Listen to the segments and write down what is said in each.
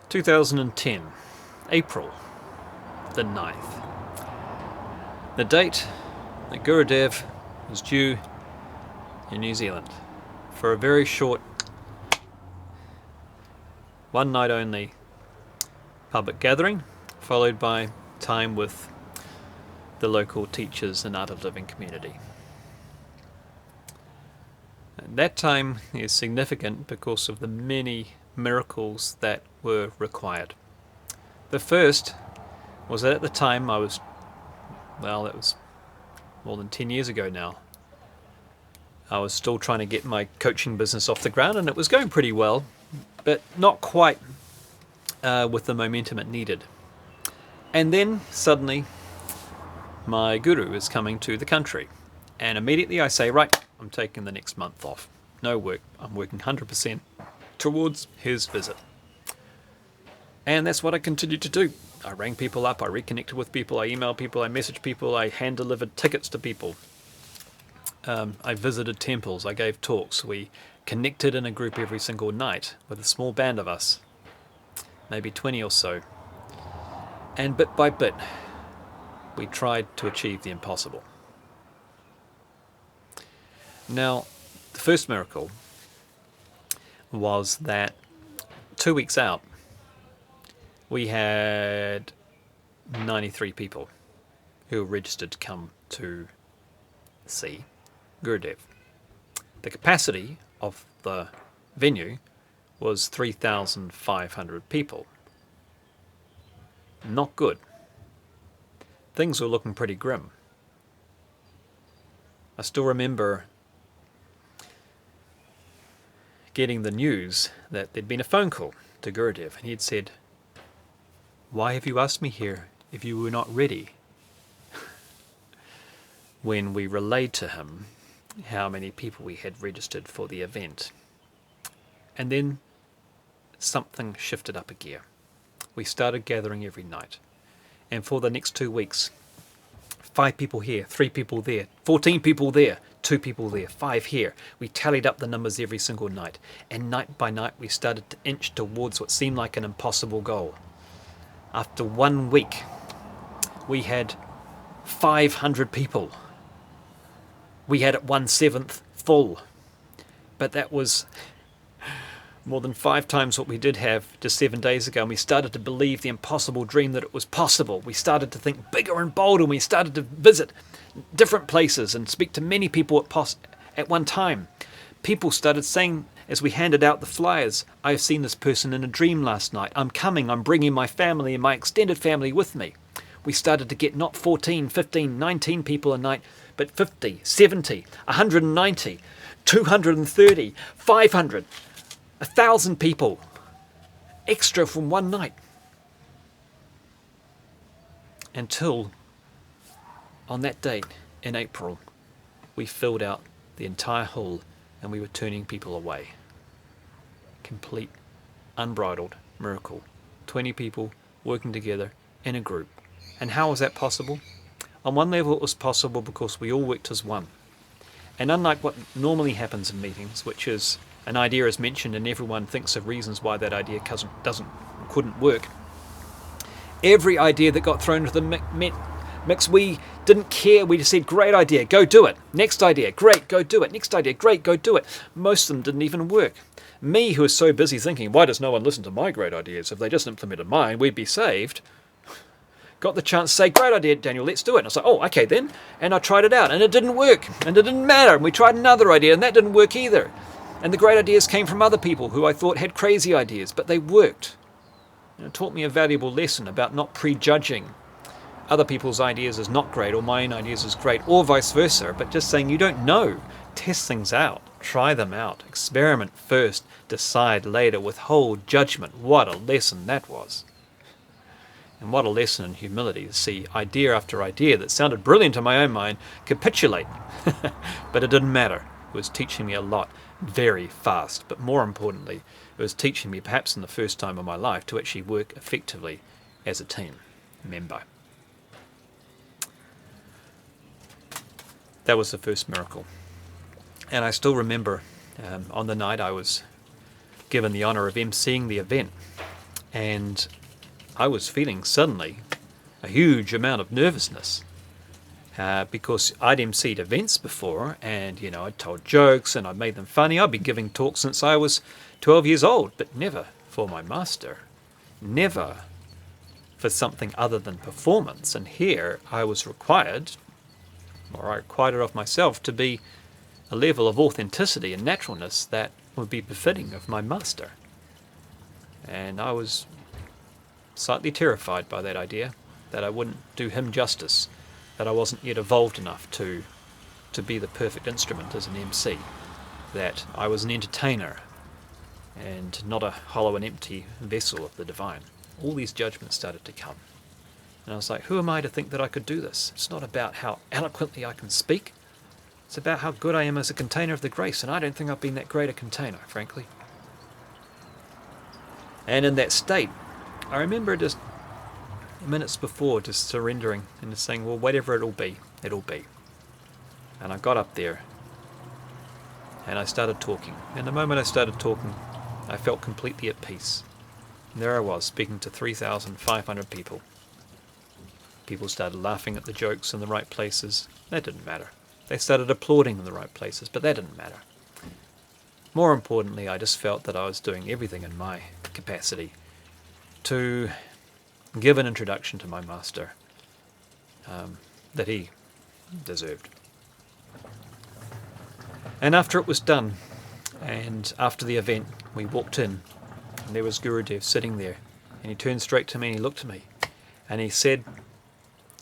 2010, April the 9th. The date that Gurudev was due in New Zealand for a very short, one night only public gathering, followed by time with the local teachers and Art of Living community. And that time is significant because of the many miracles that were required. The first was that at the time that was more than 10 years ago now. I was still trying to get my coaching business off the ground, and it was going pretty well, but not quite with the momentum it needed. And then suddenly my guru is coming to the country, and immediately I say, right, I'm taking the next month off. No work. I'm working 100% towards his visit. And that's what I continued to do. I rang people up, I reconnected with people, I emailed people, I messaged people, I hand-delivered tickets to people. I visited temples, I gave talks, we connected in a group every single night with a small band of us, maybe 20 or so. And bit by bit, we tried to achieve the impossible. Now, the first miracle was that 2 weeks out, we had 93 people who were registered to come to see Gurudev. The capacity of the venue was 3,500 people. Not good. Things were looking pretty grim. I still remember getting the news that there'd been a phone call to Gurudev, and he'd said, "Why have you asked me here if you were not ready?" When we relayed to him how many people we had registered for the event. And then something shifted up a gear. We started gathering every night. And for the next 2 weeks, 5 people here, 3 people there, 14 people there, 2 people there, 5 here. We tallied up the numbers every single night. And night by night we started to inch towards what seemed like an impossible goal. After 1 week, we had 500 people. We had it 1/7 full, but that was more than 5 times what we did have just 7 days ago, and we started to believe the impossible dream that it was possible. We started to think bigger and bolder, and we started to visit different places and speak to many people at one time. People started saying, as we handed out the flyers, "I've seen this person in a dream last night. I'm coming, I'm bringing my family and my extended family with me." We started to get not 14, 15, 19 people a night, but 50, 70, 190, 230, 500, 1,000 people extra from one night. Until on that date in April, we filled out the entire hall and we were turning people away. Complete, unbridled miracle. 20 people working together in a group. And how was that possible? On one level it was possible because we all worked as one. And unlike what normally happens in meetings, which is an idea is mentioned and everyone thinks of reasons why that idea couldn't work, every idea that got thrown into the mix, we didn't care. We just said, "Great idea, go do it." Next idea, great, go do it. Next idea, great, go do it. Most of them didn't even work. Me, who was so busy thinking, why does no one listen to my great ideas? If they just implemented mine, we'd be saved. Got the chance to say, "Great idea, Daniel, let's do it." And I was like, "Oh, okay then." And I tried it out, and it didn't work, and it didn't matter. And we tried another idea, and that didn't work either. And the great ideas came from other people who I thought had crazy ideas, but they worked. And it taught me a valuable lesson about not prejudging other people's ideas as not great, or my own ideas as great, or vice versa, but just saying you don't know. Test things out. Try them out. Experiment first. Decide later. Withhold judgment. What a lesson that was. And what a lesson in humility to see idea after idea that sounded brilliant in my own mind capitulate. But it didn't matter. It was teaching me a lot very fast. But more importantly, it was teaching me, perhaps in the first time of my life, to actually work effectively as a team member. That was the first miracle. And I still remember on the night I was given the honour of emceeing the event, And I was feeling suddenly a huge amount of nervousness because I'd emceed events before, and I'd told jokes and I'd made them funny. I'd been giving talks since I was 12 years old, but never for my master, never for something other than performance. And here I was required, or I required it of myself, to be a level of authenticity and naturalness that would be befitting of my master. And I was slightly terrified by that idea, that I wouldn't do him justice, that I wasn't yet evolved enough to be the perfect instrument as an MC, that I was an entertainer and not a hollow and empty vessel of the divine. All these judgments started to come. And I was like, who am I to think that I could do this? It's not about how eloquently I can speak. It's about how good I am as a container of the grace, and I don't think I've been that great a container, frankly. And in that state, I remember just minutes before just surrendering and just saying, well, whatever it'll be, it'll be. And I got up there and I started talking. And the moment I started talking, I felt completely at peace. And there I was, speaking to 3,500 people. People started laughing at the jokes in the right places. That didn't matter. They started applauding in the right places, but that didn't matter. More importantly, I just felt that I was doing everything in my capacity to give an introduction to my master that he deserved. And after it was done, and after the event, we walked in, and there was Gurudev sitting there, and he turned straight to me and he looked at me, and he said,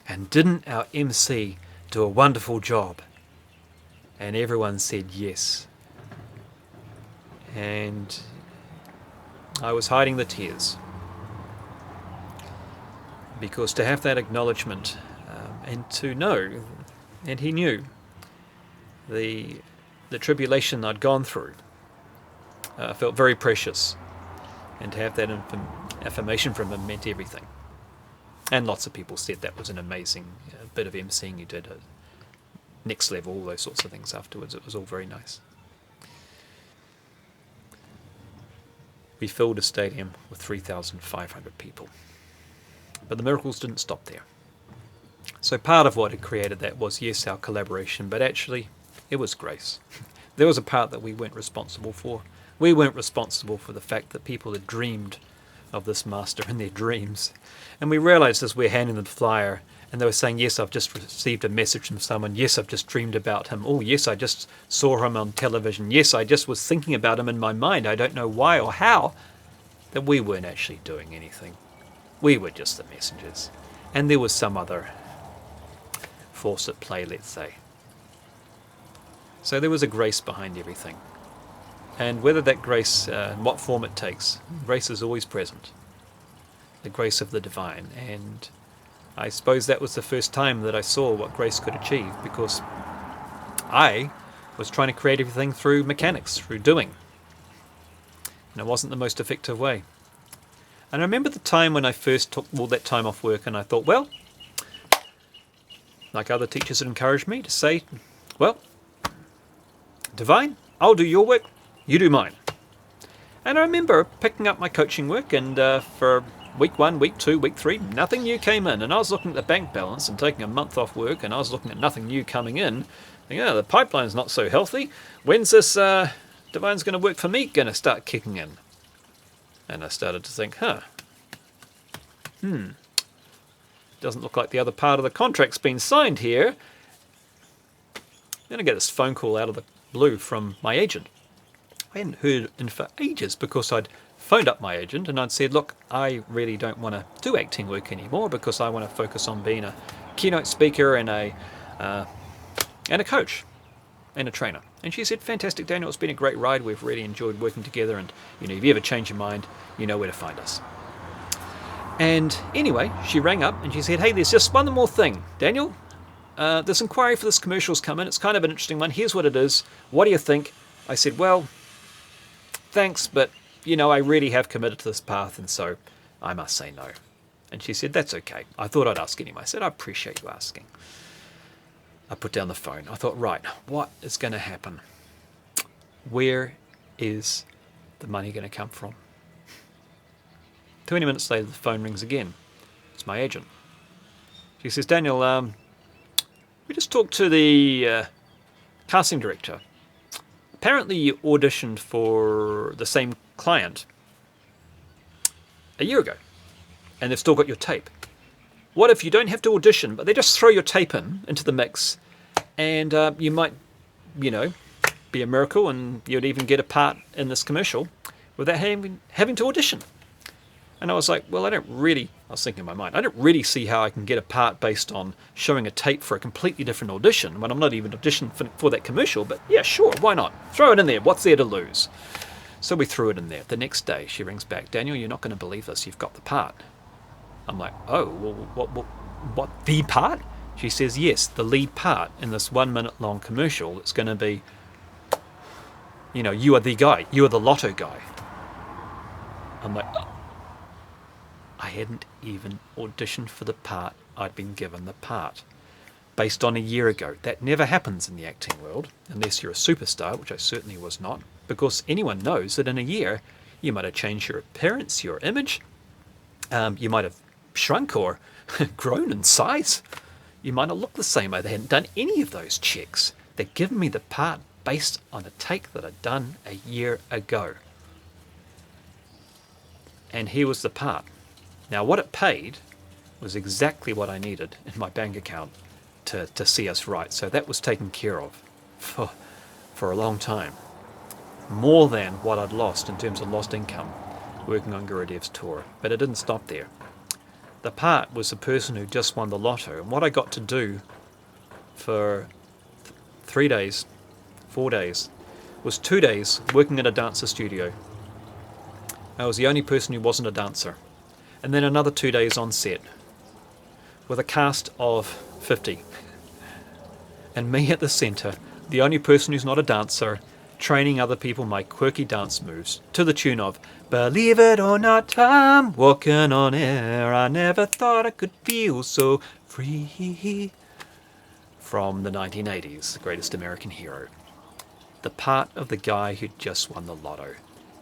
"And didn't our MC do a wonderful job?" And everyone said yes. And I was hiding the tears, because to have that acknowledgement and to know, and he knew, the tribulation I'd gone through felt very precious, and to have that affirmation from him meant everything. And lots of people said that was an amazing bit of emceeing you did, next level, all those sorts of things afterwards. It was all very nice. We filled a stadium with 3,500 people. But the miracles didn't stop there. So part of what had created that was, yes, our collaboration, but actually it was grace. There was a part that we weren't responsible for. We weren't responsible for the fact that people had dreamed of this master in their dreams. And we realized as we were handing them the flyer, and they were saying, yes, I've just received a message from someone. Yes, I've just dreamed about him. Oh, yes, I just saw him on television. Yes, I just was thinking about him in my mind. I don't know why or how. That we weren't actually doing anything. We were just the messengers. And there was some other force at play, let's say. So there was a grace behind everything. And whether that grace, in what form it takes, grace is always present. The grace of the divine. And I suppose that was the first time that I saw what grace could achieve, because I was trying to create everything through mechanics, through doing. And it wasn't the most effective way. And I remember the time when I first took all that time off work, and I thought, well, like other teachers had encouraged me to say, well, divine, I'll do your work, you do mine. And I remember picking up my coaching work, and for week 1, week 2, week 3, nothing new came in. And I was looking at the bank balance and taking a month off work, and I was looking at nothing new coming in. Thinking, the pipeline's not so healthy. When's this divine's going to work for me going to start kicking in? And I started to think, doesn't look like the other part of the contract's been signed here. Then I get this phone call out of the blue from my agent. I hadn't heard in for ages, because I'd phoned up my agent and I'd said, look, I really don't want to do acting work anymore, because I want to focus on being a keynote speaker and a coach and a trainer. And she said, fantastic, Daniel, it's been a great ride. We've really enjoyed working together, and if you ever change your mind, you know where to find us. And anyway, she rang up and she said, hey, there's just one more thing, Daniel. This inquiry for this commercial's come in. It's kind of an interesting one. Here's what it is. What do you think? I said, well, thanks, but I really have committed to this path, and so I must say no. And she said, that's okay. I thought I'd ask anyway. I said, I appreciate you asking. I put down the phone. I thought, right, what is going to happen? Where is the money going to come from? 20 minutes later, the phone rings again. It's my agent. She says, Daniel, we just talked to the casting director. Apparently you auditioned for the same client a year ago, and they've still got your tape. What if you don't have to audition, but they just throw your tape into the mix, and you might, be a miracle, and you'd even get a part in this commercial without having to audition. And I was like, well, I was thinking in my mind, I don't really see how I can get a part based on showing a tape for a completely different audition when I'm not even auditioning for that commercial, but yeah, sure, why not? Throw it in there, what's there to lose? So we threw it in there. The next day, she rings back, Daniel, you're not going to believe this, you've got the part. I'm like, oh, well, what, the part? She says, yes, the lead part in this 1 minute long commercial that's going to be, you are the guy, you are the lotto guy. I'm like, oh. I hadn't even auditioned for the part, I'd been given the part. Based on a year ago. That never happens in the acting world, unless you're a superstar, which I certainly was not, because anyone knows that in a year, you might have changed your appearance, your image, you might have shrunk or grown in size. You might not look the same. They hadn't done any of those checks. They'd given me the part based on a take that I'd done a year ago. And here was the part. Now, what it paid was exactly what I needed in my bank account to see us right. So that was taken care of for a long time. More than what I'd lost in terms of lost income working on Gurudev's tour. But it didn't stop there. The part was the person who just won the lotto. And what I got to do for 3 days, 4 days, was 2 days working at a dancer studio. I was the only person who wasn't a dancer. And then another 2 days on set with a cast of 50. And me at the centre, the only person who's not a dancer, training other people my quirky dance moves to the tune of Believe it or not, I'm walking on air. I never thought I could feel so free. From the 1980s, The Greatest American Hero. The part of the guy who just won the lotto.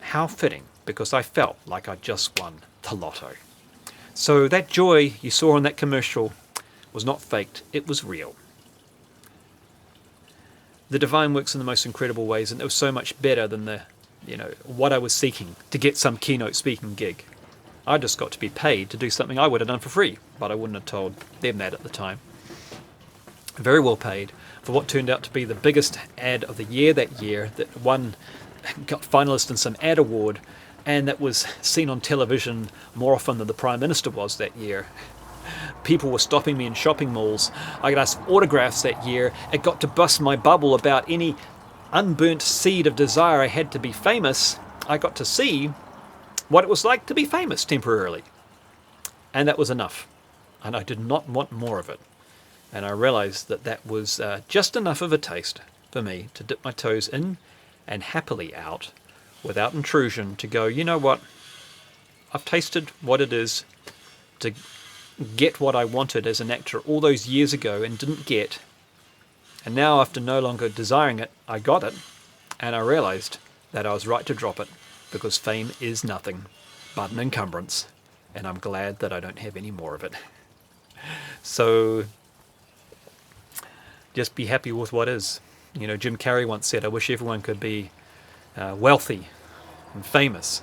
How fitting, because I felt like I just won the lotto. So that joy you saw in that commercial was not faked, it was real. The divine works in the most incredible ways, and it was so much better than what I was seeking to get some keynote speaking gig. I just got to be paid to do something I would have done for free, but I wouldn't have told them that at the time. Very well paid for what turned out to be the biggest ad of the year that year, that got finalist in some ad award, and that was seen on television more often than the Prime Minister was that year. People were stopping me in shopping malls. I got asked autographs that year. It got to bust my bubble about any unburnt seed of desire I had to be famous. I got to see what it was like to be famous temporarily. And that was enough. And I did not want more of it. And I realized that was just enough of a taste for me to dip my toes in and happily out without intrusion, to go, you know what, I've tasted what it is to get what I wanted as an actor all those years ago and didn't get, and now after no longer desiring it, I got it, and I realized that I was right to drop it, because fame is nothing but an encumbrance, and I'm glad that I don't have any more of it. So just be happy with what is. Jim Carrey once said, I wish everyone could be wealthy and famous,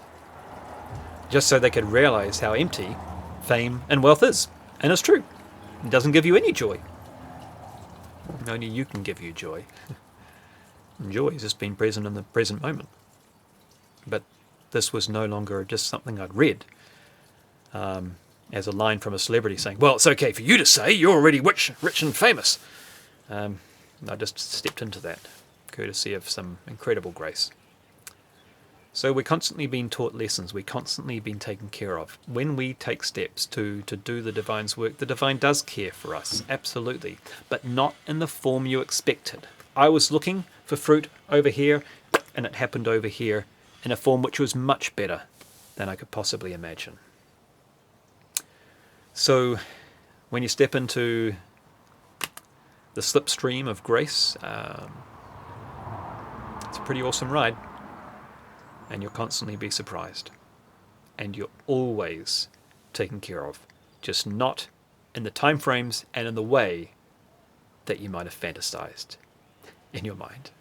just so they could realize how empty fame and wealth is. And it's true. It doesn't give you any joy. Only you can give you joy. And joy is just being present in the present moment. But this was no longer just something I'd read as a line from a celebrity saying, well, it's okay for you to say, you're already rich and famous. I just stepped into that, courtesy of some incredible grace. So we're constantly being taught lessons, we're constantly being taken care of. When we take steps to do the divine's work, the divine does care for us, absolutely, but not in the form you expected. I was looking for fruit over here, and it happened over here in a form which was much better than I could possibly imagine. So when you step into the slipstream of grace, it's a pretty awesome ride. And you'll constantly be surprised. and you're always taken care of, just not in the time frames and in the way that you might have fantasized in your mind.